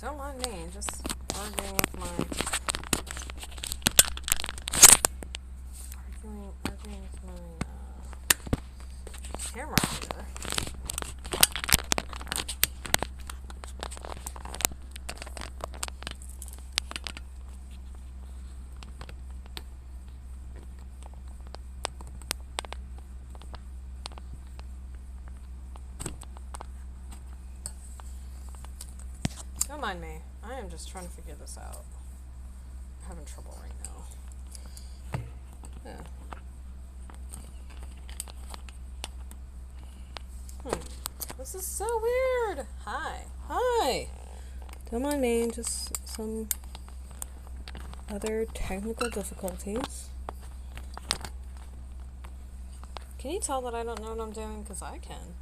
Don't mind me, just arguing with my camera here. Don't mind me. I am just trying to figure this out. I'm having trouble right now. Yeah. This is so weird. Hi. Hi. Don't mind me, just some other technical difficulties. Can you tell that I don't know what I'm doing? Because I can.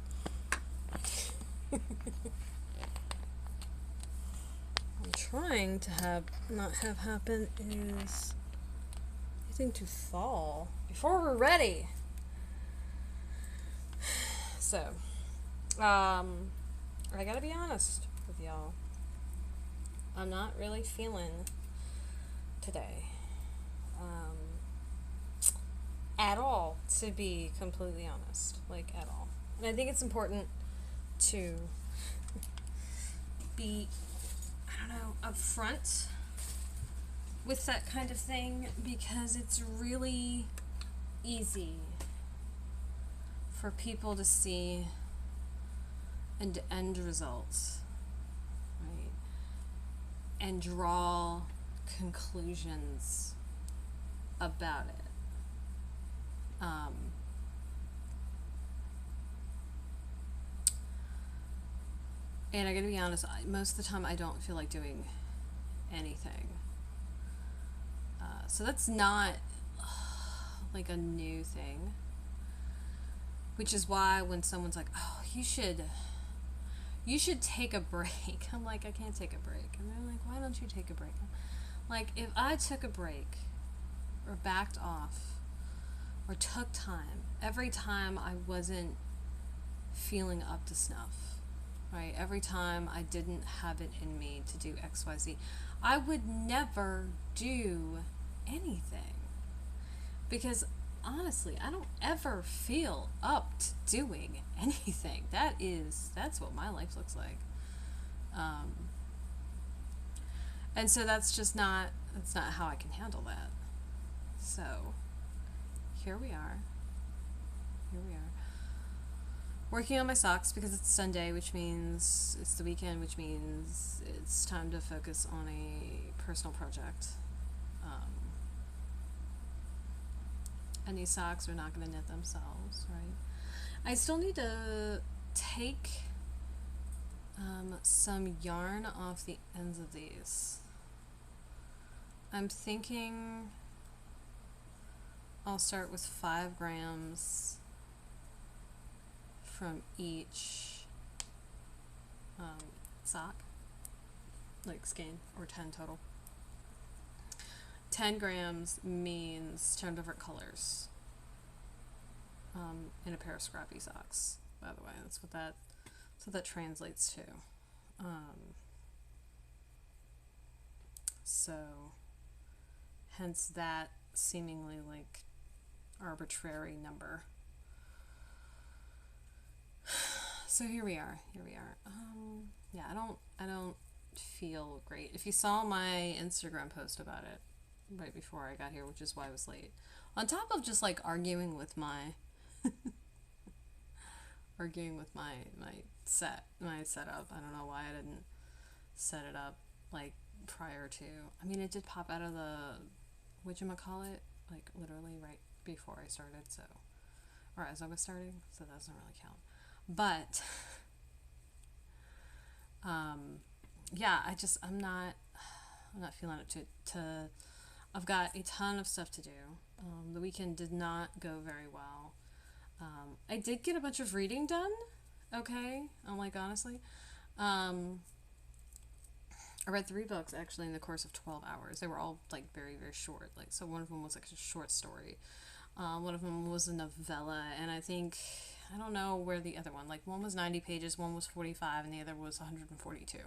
I'm trying to not have happen is anything to fall before we're ready. So, I gotta be honest with y'all. I'm not really feeling today. At all, to be completely honest. Like, at all. And I think it's important to be, I don't know, upfront with that kind of thing, because it's really easy for people to see end results, right? And draw conclusions about it. And I gotta be honest, most of the time I don't feel like doing anything. So that's not like a new thing. Which is why when someone's like, oh, you should take a break. I'm like, I can't take a break. And they're like, why don't you take a break? Like, if I took a break or backed off or took time every time I wasn't feeling up to snuff, right? Every time I didn't have it in me to do XYZ, I would never do anything. Because honestly, I don't ever feel up to doing anything. That's what my life looks like. And so that's not how I can handle that. So here we are. Working on my socks because it's Sunday, which means it's the weekend, which means it's time to focus on a personal project. And these socks are not going to knit themselves, right? I still need to take some yarn off the ends of these. I'm thinking I'll start with 5 grams from each sock, like skein, or 10 total. 10 grams means 10 different colors in a pair of scrappy socks, by the way. That's what that translates to. So hence that seemingly like arbitrary number. So here we are. Yeah, I don't feel great. If you saw my Instagram post about it right before I got here, which is why I was late, on top of just like arguing with my setup. I don't know why I didn't set it up like prior to. I mean, it did pop out of the whatchamacallit, like literally right before I started, so, or as I was starting, so that doesn't really count. But yeah, I'm not feeling it to I've got a ton of stuff to do. The weekend did not go very well. I did get a bunch of reading done, okay? I'm like, honestly. I read 3 books, actually, in the course of 12 hours. They were all, like, very, very short. Like, so one of them was, like, a short story. One of them was a novella, and I don't know where the other one, like, one was 90 pages, one was 45, and the other was 142.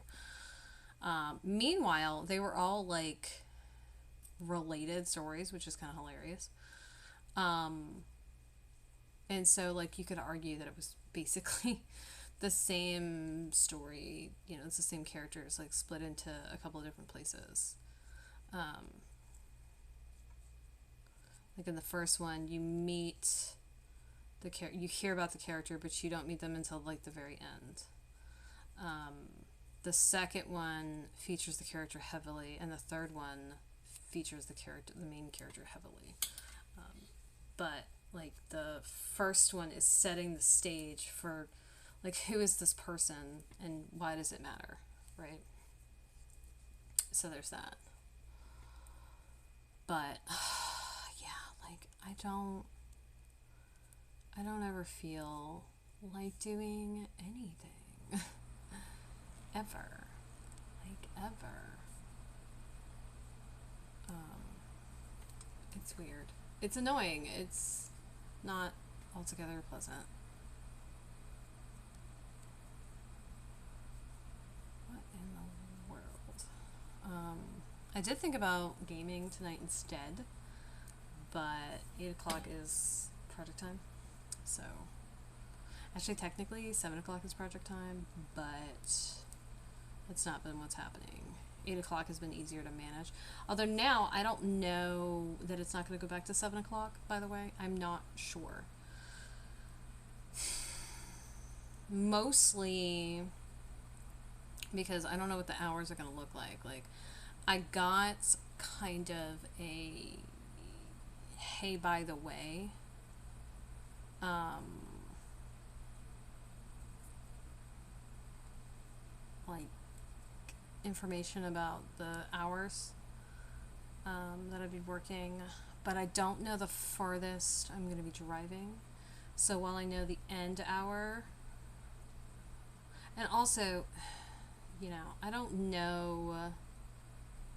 Meanwhile, they were all like related stories, which is kind of hilarious. Um, and so, like, you could argue that it was basically the same story, you know, it's the same characters, like, split into a couple of different places. Um, like, in the first one, you meet you hear about the character, but you don't meet them until, like, the very end. The second one features the character heavily, and the third one features the main character heavily. But like the first one is setting the stage for like who is this person and why does it matter, right? So there's that. But yeah, like I don't ever feel like doing anything ever, like ever. It's weird. It's annoying. It's not altogether pleasant. What in the world? I did think about gaming tonight instead, but 8 o'clock is project time. So, actually, technically, 7 o'clock is project time, but that's not been what's happening. 8 o'clock has been easier to manage. Although now, I don't know that it's not going to go back to 7 o'clock, by the way. I'm not sure. Mostly because I don't know what the hours are going to look like. Like, I got kind of a hey, by the way, like information about the hours that I'd be working, but I don't know the farthest I'm going to be driving. So while I know the end hour, and also, you know, I don't know.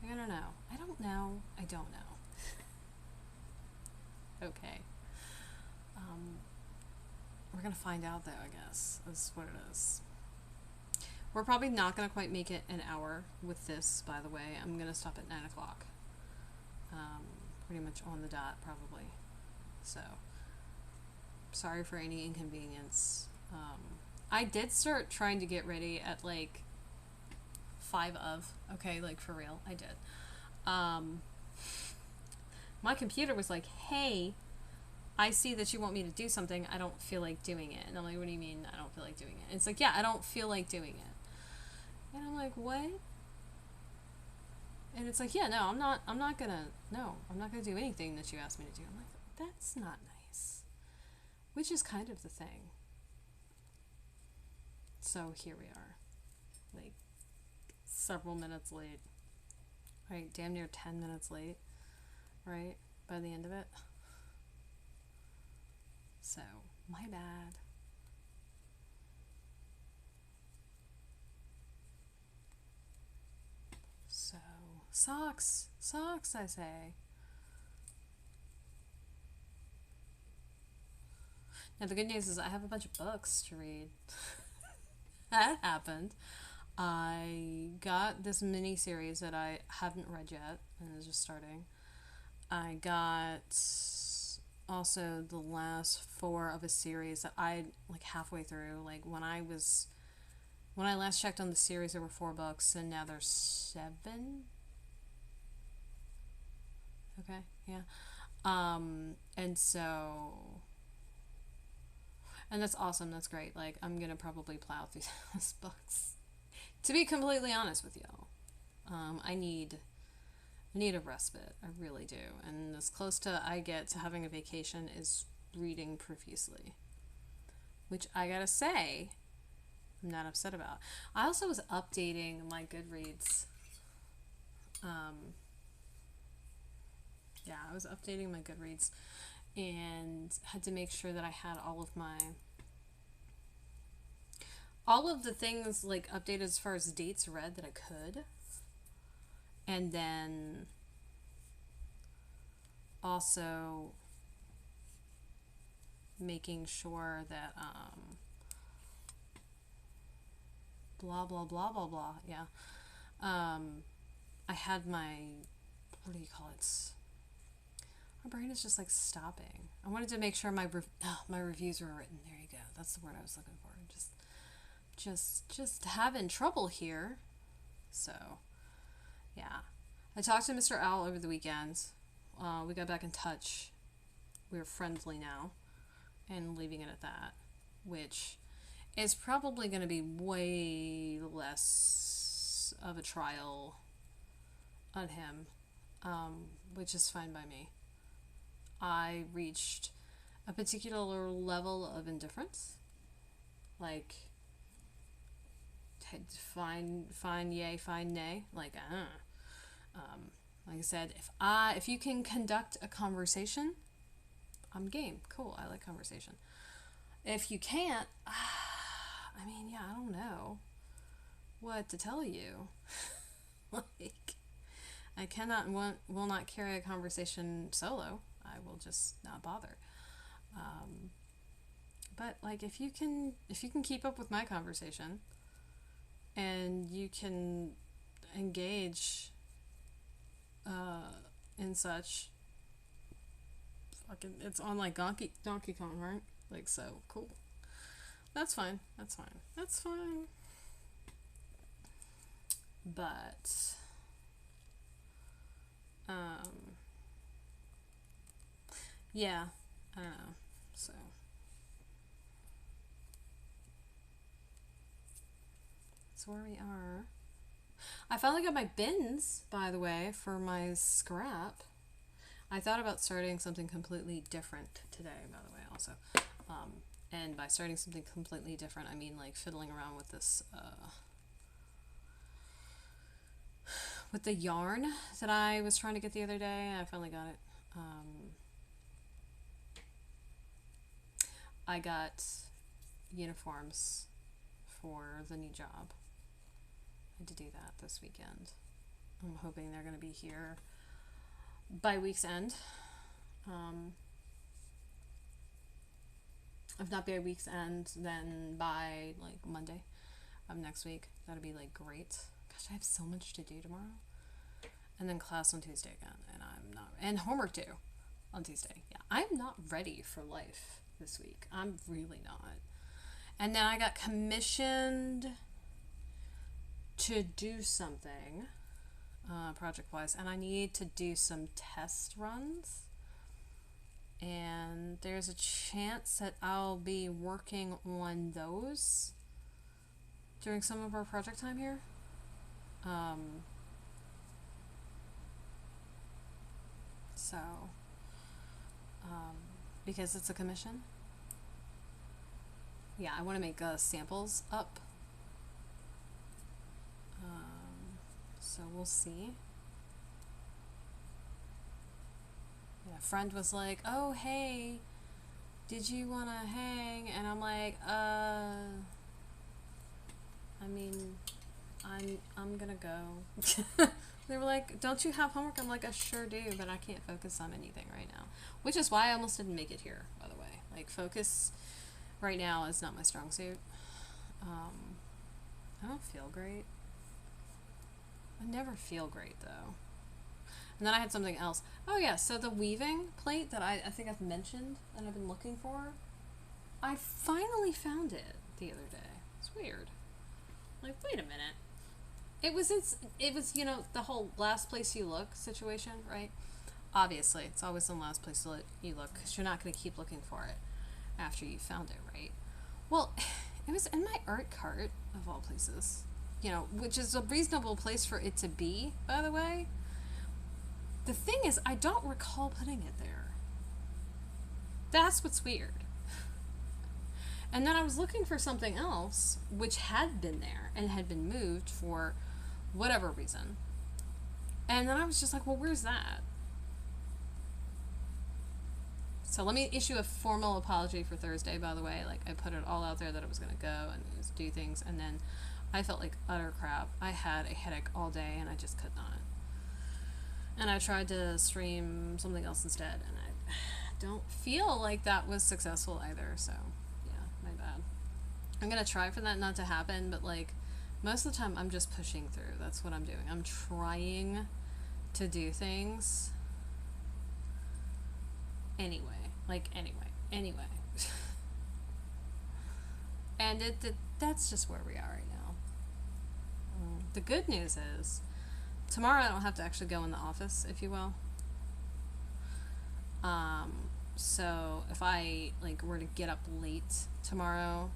I don't know. I don't know. I don't know. Okay. We're gonna find out though, I guess. That's what it is. We're probably not gonna quite make it an hour with this, by the way. I'm gonna stop at 9 o'clock. Pretty much on the dot, probably. So, sorry for any inconvenience. I did start trying to get ready at like 5 of. Okay, like for real, I did. My computer was like, hey, I see that you want me to do something. I don't feel like doing it. And I'm like, what do you mean I don't feel like doing it? And it's like, yeah, I don't feel like doing it. And I'm like, what? And it's like, yeah, no, I'm not gonna do anything that you asked me to do. I'm like, that's not nice. Which is kind of the thing. So here we are. Like, several minutes late. Right, damn near 10 minutes late. Right, by the end of it. So, my bad. So, socks, I say. Now, the good news is I have a bunch of books to read. That happened. I got this mini series that I haven't read yet and is just starting. I got also the last 4 of a series that I like halfway through. Like when I last checked on the series, there were 4 books, and now there's 7. Okay, yeah. And so, and that's awesome. That's great. Like I'm gonna probably plow through those books. To be completely honest with y'all, I need a respite. I really do. And as close to I get to having a vacation is reading profusely, which I gotta say, I'm not upset about. I also was updating my Goodreads. Yeah, I was updating my Goodreads and had to make sure that I had all of the things like updated as far as dates read that I could. And then also making sure that blah blah blah blah blah, yeah, I had what do you call it? My brain is just like stopping. I wanted to make sure my reviews were written. There you go. That's the word I was looking for. Just having trouble here. So, yeah. I talked to Mr. Owl over the weekend. We got back in touch. We're friendly now, and leaving it at that, which is probably going to be way less of a trial on him, which is fine by me. I reached a particular level of indifference, like fine yay, fine nay, like like I said, if you can conduct a conversation, I'm game. Cool, I like conversation. If you can't, I mean, yeah, I don't know what to tell you. Like, I cannot and will not carry a conversation solo. I will just not bother. But like, if you can keep up with my conversation, and you can engage in such, fucking, it's on like Donkey Kong, right? Like, so cool. That's fine. But yeah, I don't know. So that's where we are. I finally got my bins, by the way, for my scrap. I thought about starting something completely different today, by the way, also. And by starting something completely different, I mean like fiddling around with this, with the yarn that I was trying to get the other day. I finally got it. I got uniforms for the new job. I had to do that this weekend. I'm hoping they're going to be here by week's end. If not by week's end, then by like Monday of next week. That'd be like great. Gosh, I have so much to do tomorrow. And then class on Tuesday again, and I'm not, and homework due on Tuesday. Yeah, I'm not ready for life this week. I'm really not. And then I got commissioned to do something, project-wise, and I need to do some test runs. And there's a chance that I'll be working on those during some of our project time here. Because it's a commission. Yeah, I want to make samples up. So we'll see. Yeah, a friend was like, "Oh, hey, did you want to hang?" And I'm like, I mean, I'm gonna go. They were like, "Don't you have homework?" I'm like, "I sure do, but I can't focus on anything right now." Which is why I almost didn't make it here, by the way. Like, focus right now is not my strong suit. I don't feel great. I never feel great, though. And then I had something else. Oh, yeah, so the weaving plate that I think I've mentioned and I've been looking for, I finally found it the other day. It's weird. Like, wait a minute. It was, you know, the whole last place you look situation, right? Obviously, it's always the last place you look, because you're not going to keep looking for it after you found it, right? Well, it was in my art cart, of all places. You know, which is a reasonable place for it to be, by the way. The thing is, I don't recall putting it there. That's what's weird. And then I was looking for something else, which had been there and had been moved for whatever reason. And then I was just like, well, where's that? So let me issue a formal apology for Thursday, by the way. Like, I put it all out there that I was going to go and do things, and then I felt like utter crap. I had a headache all day, and I just could not. And I tried to stream something else instead, and I don't feel like that was successful either, so yeah, my bad. I'm gonna try for that not to happen, but like, Most of the time, I'm just pushing through. That's what I'm doing. I'm trying to do things anyway. Like, anyway. And that's just where we are right now. The good news is, tomorrow I don't have to actually go in the office, if you will. So if I, like, were to get up late tomorrow,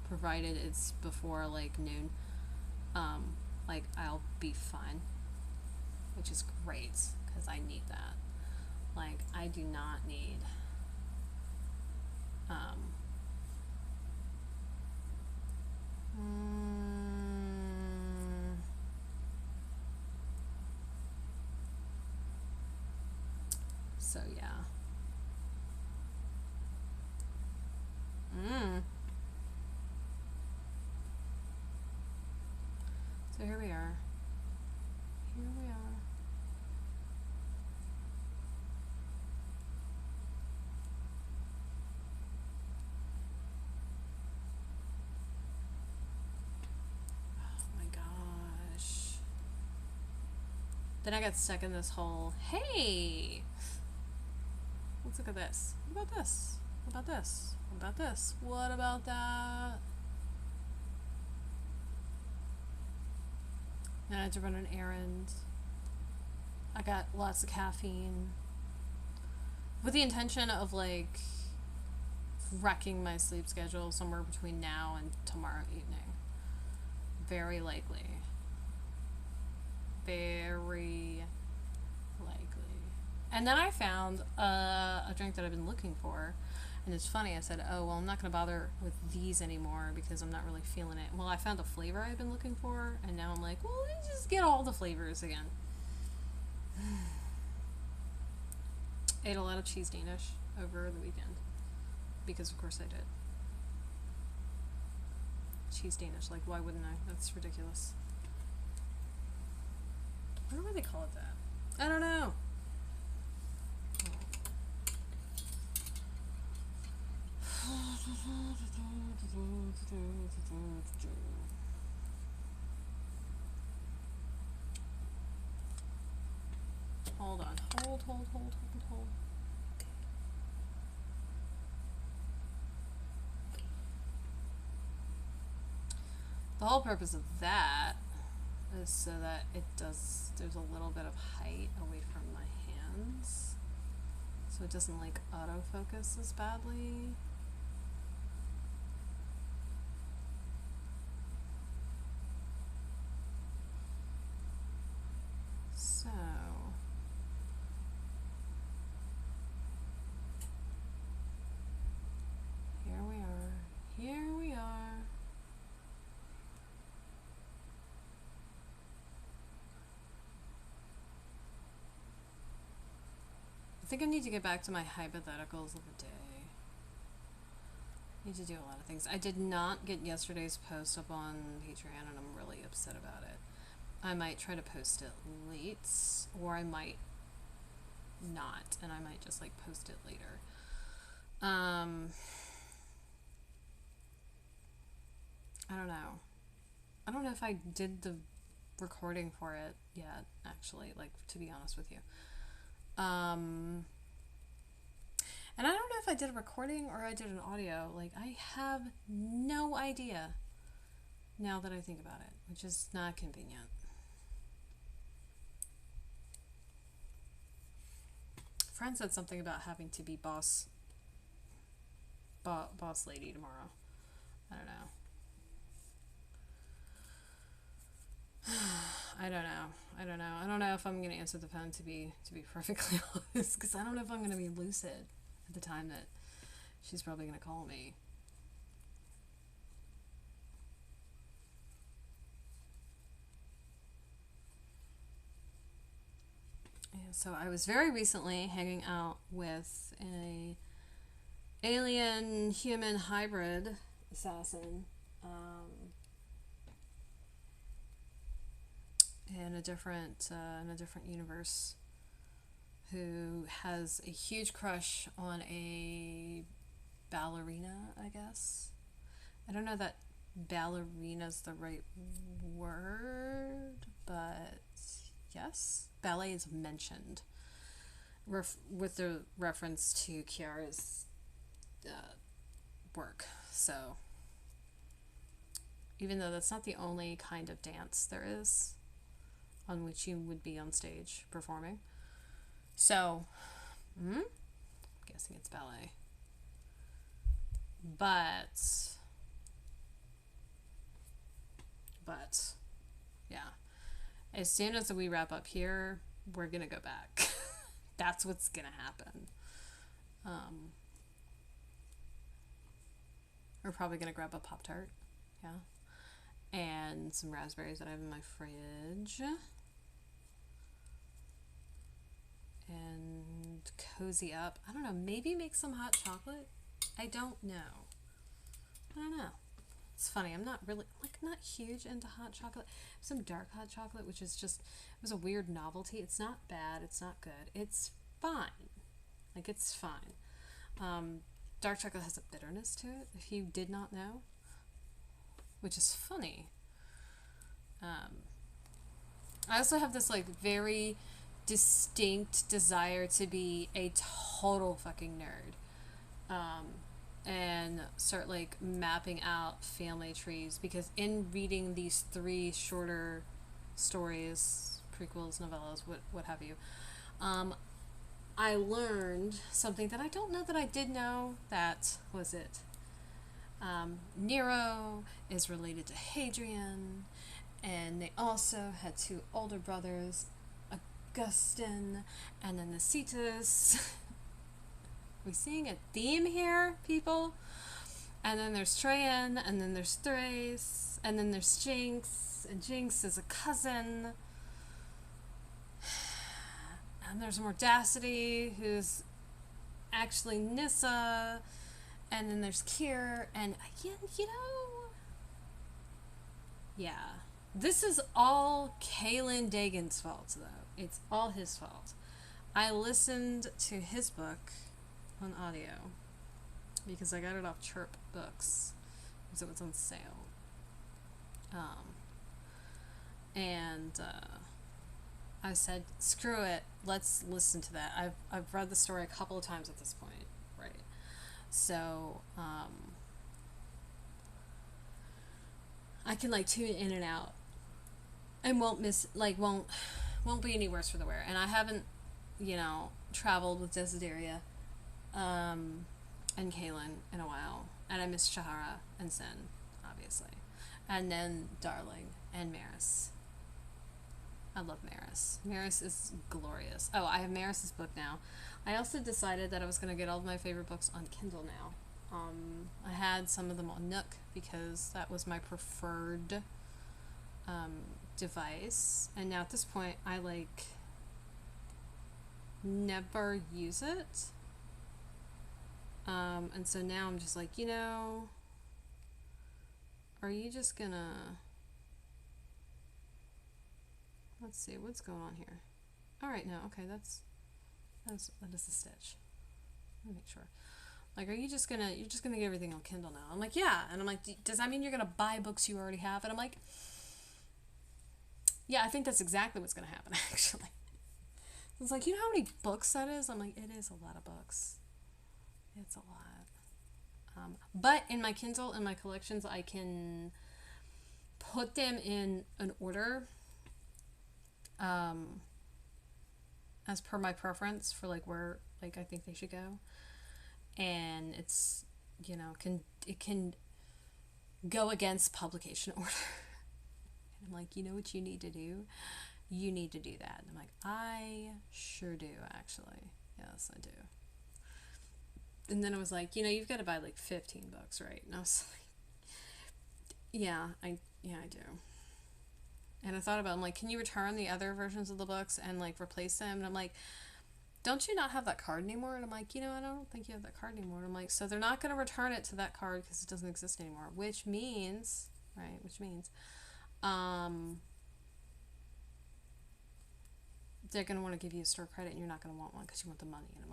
provided it's before, like, noon, like, I'll be fine. Which is great, because I need that. Like, I do not need, so yeah. So here we are. Here we are. Oh my gosh. Then I got stuck in this whole, hey, let's look at this. What about this? What about this? What about this? What about that? And I had to run an errand. I got lots of caffeine. With the intention of, like, wrecking my sleep schedule somewhere between now and tomorrow evening. Very likely. Very likely. And then I found a drink that I've been looking for. And it's funny, I said, oh, well, I'm not going to bother with these anymore because I'm not really feeling it. Well, I found a flavor I've been looking for, and now I'm like, well, let's just get all the flavors again. Ate a lot of cheese Danish over the weekend. Because, of course, I did. Cheese Danish, like, why wouldn't I? That's ridiculous. I don't know why they call it that. I don't know. Hold on. Hold. The whole purpose of that is so that there's a little bit of height away from my hands. So it doesn't, like, autofocus as badly. So here we are. Here we are. I think I need to get back to my hypotheticals of the day. Need to do a lot of things. I did not get yesterday's post up on Patreon, and I'm really upset about it. I might try to post it late, or I might not, and I might just, like, post it later. I don't know. I don't know if I did the recording for it yet, actually, like, to be honest with you. And I don't know if I did a recording or I did an audio. Like, I have no idea now that I think about it, which is not convenient. Friend said something about having to be boss lady tomorrow. I don't know. I don't know if I'm going to answer the phone, to be perfectly honest, because I don't know if I'm going to be lucid at the time that she's probably going to call me. And so I was very recently hanging out with a alien human hybrid assassin in a different universe, who has a huge crush on a ballerina, I guess. I don't know that ballerina's the right word, but yes, ballet is mentioned with the reference to Kiara's work. So, even though that's not the only kind of dance there is on which you would be on stage performing. So, I'm guessing it's ballet. But, yeah. As soon as we wrap up here, we're gonna go back. That's what's gonna happen. We're probably gonna grab a Pop-Tart. Yeah. And some raspberries that I have in my fridge. And cozy up. I don't know, maybe make some hot chocolate? I don't know. It's funny, I'm not really, not huge into hot chocolate. Some dark hot chocolate, which is just, it was a weird novelty. It's not bad, it's not good. It's fine. It's fine. Dark chocolate has a bitterness to it, if you did not know. Which is funny. I also have this, very distinct desire to be a total fucking nerd. And start mapping out family trees, because in reading these 3 shorter stories, prequels, novellas, what have you, I learned something that I don't know that I did know. That was it. Nero is related to Hadrian, and they also had 2 older brothers, Augustin and then Nicetas. We seeing a theme here, people? And then there's Trajan, and then there's Thrace, and then there's Jinx, and Jinx is a cousin. And there's Mordacity, who's actually Nissa, and then there's Kier, and yeah. This is all Kaelin Dagan's fault, though. It's all his fault. I listened to his book on audio because I got it off Chirp Books because it was on sale. And I said, screw it, let's listen to that. I've read the story a couple of times at this point, right? So I can tune in and out and won't miss, won't be any worse for the wear. And I haven't, traveled with Desideria and Kaelin in a while, and I miss Shahara and Sin, obviously, and then Darling and Maris. I love Maris. Maris is glorious. Oh, I have Maris's book now. I also decided that I was going to get all of my favorite books on Kindle now. I had some of them on Nook because that was my preferred device, and now at this point I never use it. And so now I'm just are you just gonna, let's see, what's going on here? Alright, no, okay, that is a stitch. Let me make sure. Are you just gonna, you're just gonna get everything on Kindle now? I'm yeah, and I'm does that mean you're gonna buy books you already have? And I'm yeah, I think that's exactly what's gonna happen, actually. It's you know how many books that is? I'm it is a lot of books. It's a lot. But in my Kindle, in my collections, I can put them in an order as per my preference for where I think they should go. And it's, it can go against publication order. And I'm you know what you need to do? You need to do that. And I'm I sure do, actually. Yes, I do. And then I was you've got to buy 15 books, right? And I was yeah, I do. And I thought about, can you return the other versions of the books and replace them? And I'm don't you not have that card anymore? And I'm I don't think you have that card anymore. And I'm so they're not going to return it to that card because it doesn't exist anymore, which means they're going to want to give you a store credit, and you're not going to want one because you want the money. And I'm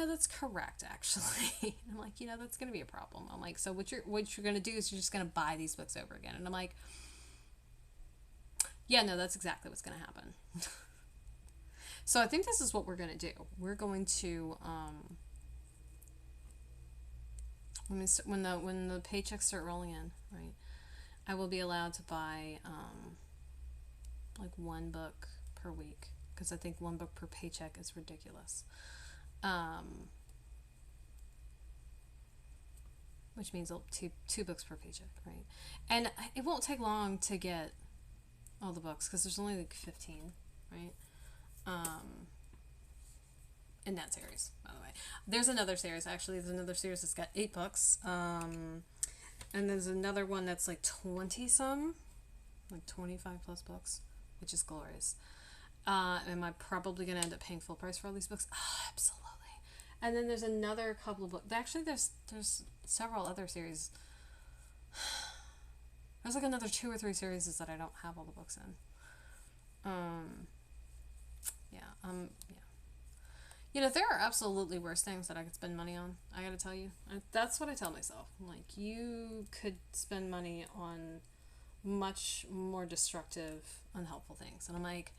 that's correct, actually. I'm like, that's going to be a problem. I'm like, so what you're going to do is you're just going to buy these books over again. And I'm like, yeah, no, that's exactly what's going to happen. So I think this is what we're going to do. We're going to, when the paychecks start rolling in, right, I will be allowed to buy, like one book per week. Because I think one book per paycheck is ridiculous. Which means two books per paycheck, right? And it won't take long to get all the books because there's only like 15, right? In that series, by the way. There's another series, actually. There's another series that's got 8 books. And there's another one that's like 20-some, like 25 plus books, which is glorious. Am I probably going to end up paying full price for all these books? Oh, absolutely. And then there's another couple of books. Actually, there's several other series. There's like another 2 or 3 series that I don't have all the books in. Yeah. There are absolutely worse things that I could spend money on. I gotta tell you. That's what I tell myself. Like, you could spend money on much more destructive, unhelpful things. And I'm like,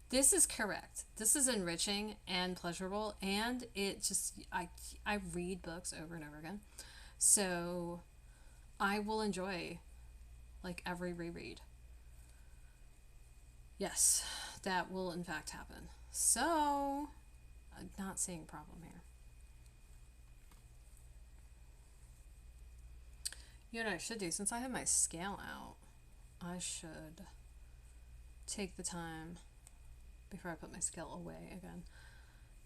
this is correct. This is enriching and pleasurable, and it just, I read books over and over again. So I will enjoy like every reread. Yes, that will in fact happen. So I'm not seeing a problem here. You know what I should do? Since I have my scale out, I should take the time before I put my scale away again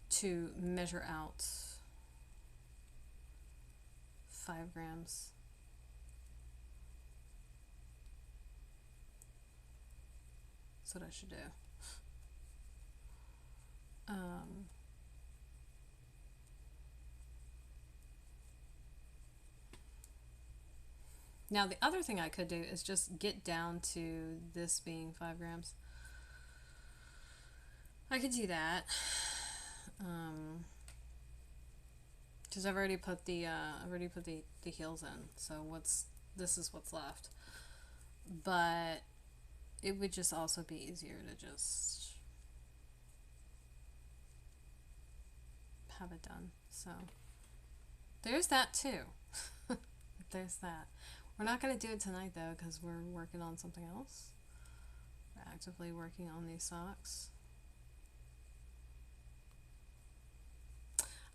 to measure out 5 grams. That's what I should do. Now the other thing I could do is just get down to this being 5 grams. I could do that. Because I've already put the heels in, so this is what's left. But it would just also be easier to just have it done. So there's that too. There's that. We're not going to do it tonight though, because we're working on something else. We're actively working on these socks.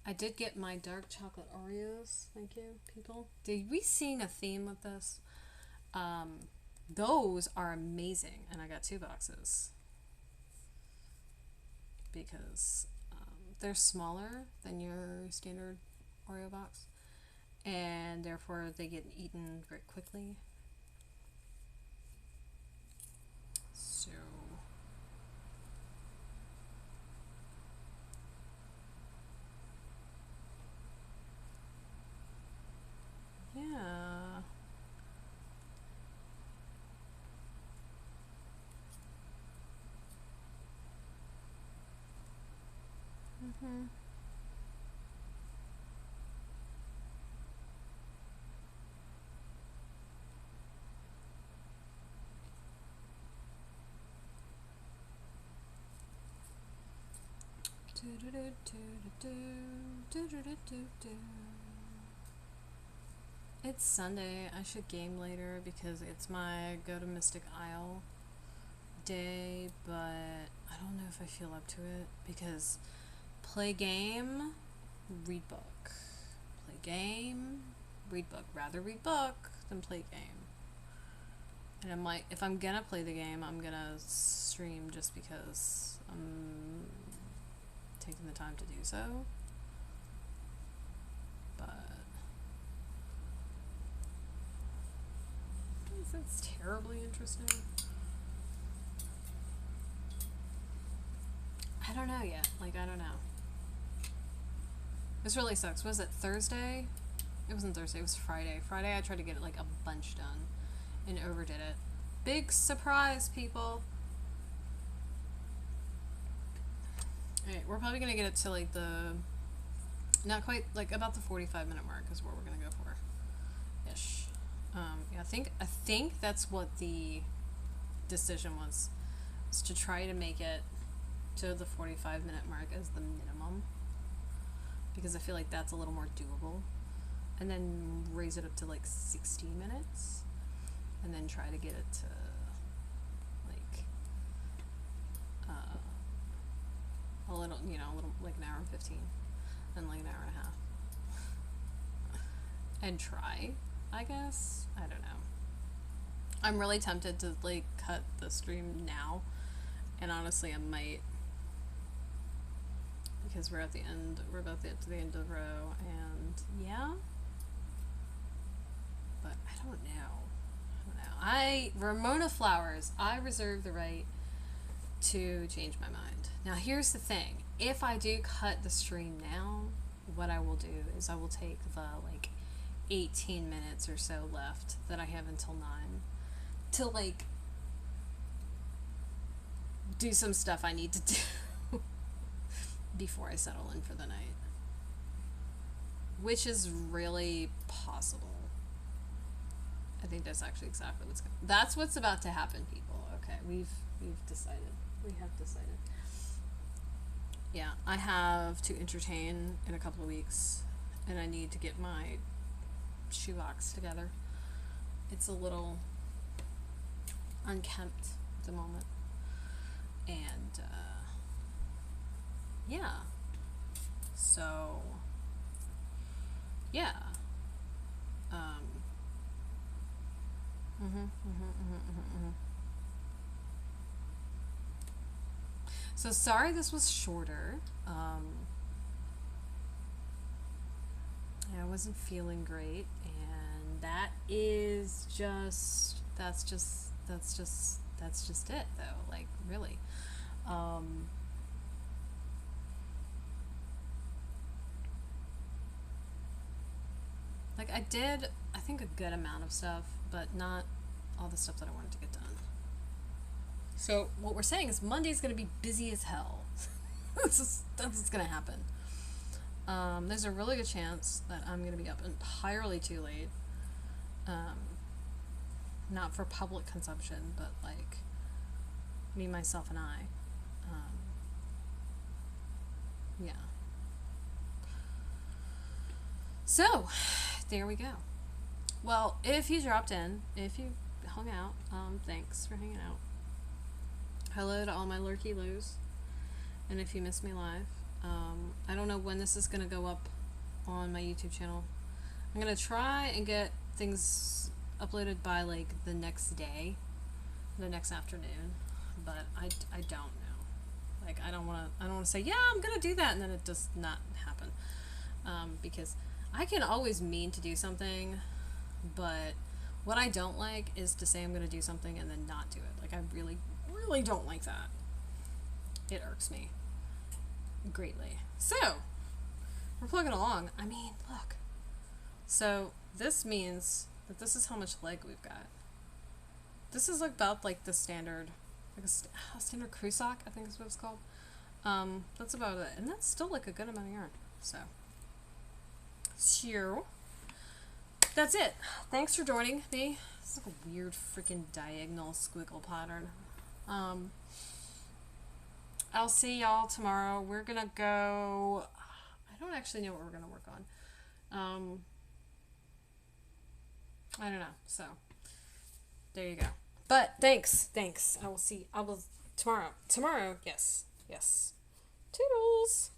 I did get my dark chocolate Oreos. Thank you, people. Did we seeing a theme with this? Those are amazing, and I got 2 boxes because they're smaller than your standard Oreo box, and therefore they get eaten very quickly. So yeah. Mm-hmm. It's Sunday. I should game later because it's my go to Mystic Isle day, but I don't know if I feel up to it because play game, read book. Play game, read book. Rather read book than play game. And I'm like, if I'm gonna play the game, I'm gonna stream just because I'm taking the time to do so. But that's terribly interesting. I don't know yet. Like, I don't know. This really sucks. Was it Thursday? It wasn't Thursday, it was Friday. Friday I tried to get like a bunch done and overdid it. Big surprise, people. Alright, we're probably gonna get it to like the Not quite, like about the 45-minute mark is where we're gonna go for, ish. Yeah, I think that's what the decision was to try to make it to the 45-minute mark as the minimum, because I feel like that's a little more doable, and then raise it up to like 60 minutes, and then try to get it to like a little, a little, like an hour and 15, then like an hour and a half, and try, I guess. I don't know. I'm really tempted to like cut the stream now, and honestly I might, because we're at the end, we're about to get to the end of the row, and yeah, but I don't know. Ramona Flowers, I reserve the right to change my mind. Now here's the thing, if I do cut the stream now, what I will do is I will take the like 18 minutes or so left that I have until 9 to like do some stuff I need to do before I settle in for the night, which is really possible. I think that's actually exactly that's what's about to happen, people. Okay, we've decided. We have decided. Yeah, I have to entertain in a couple of weeks, and I need to get my shoebox together. It's a little unkempt at the moment, and yeah, so yeah, so sorry this was shorter. I wasn't feeling great, and that's just it though, like really. Like I did, I think, a good amount of stuff, but not all the stuff that I wanted to get done. So what we're saying is Monday's going to be busy as hell. That's what's going to happen. There's a really good chance that I'm going to be up entirely too late. Not for public consumption, but like me, myself, and I. Yeah. So, there we go. Well, if you dropped in, if you hung out, thanks for hanging out. Hello to all my lurky loos. And if you missed me live, I don't know when this is going to go up on my YouTube channel. I'm going to try and get things uploaded by like the next day, the next afternoon, but I don't know. Like I don't want to say, yeah, I'm going to do that, and then it does not happen. Because I can always mean to do something, but what I don't like is to say I'm going to do something and then not do it. Like I really, really don't like that. It irks me greatly. So, we're plugging along. I mean, look. So, this means that this is how much leg we've got. This is like about like the standard, like a standard crew sock, I think is what it's called. That's about it. And that's still like a good amount of yarn. So, that's it. Thanks for joining me. It's like a weird freaking diagonal squiggle pattern. I'll see y'all tomorrow. We're gonna go, I don't actually know what we're gonna work on. I don't know. So there you go. But thanks. I will tomorrow. Tomorrow, yes. Toodles.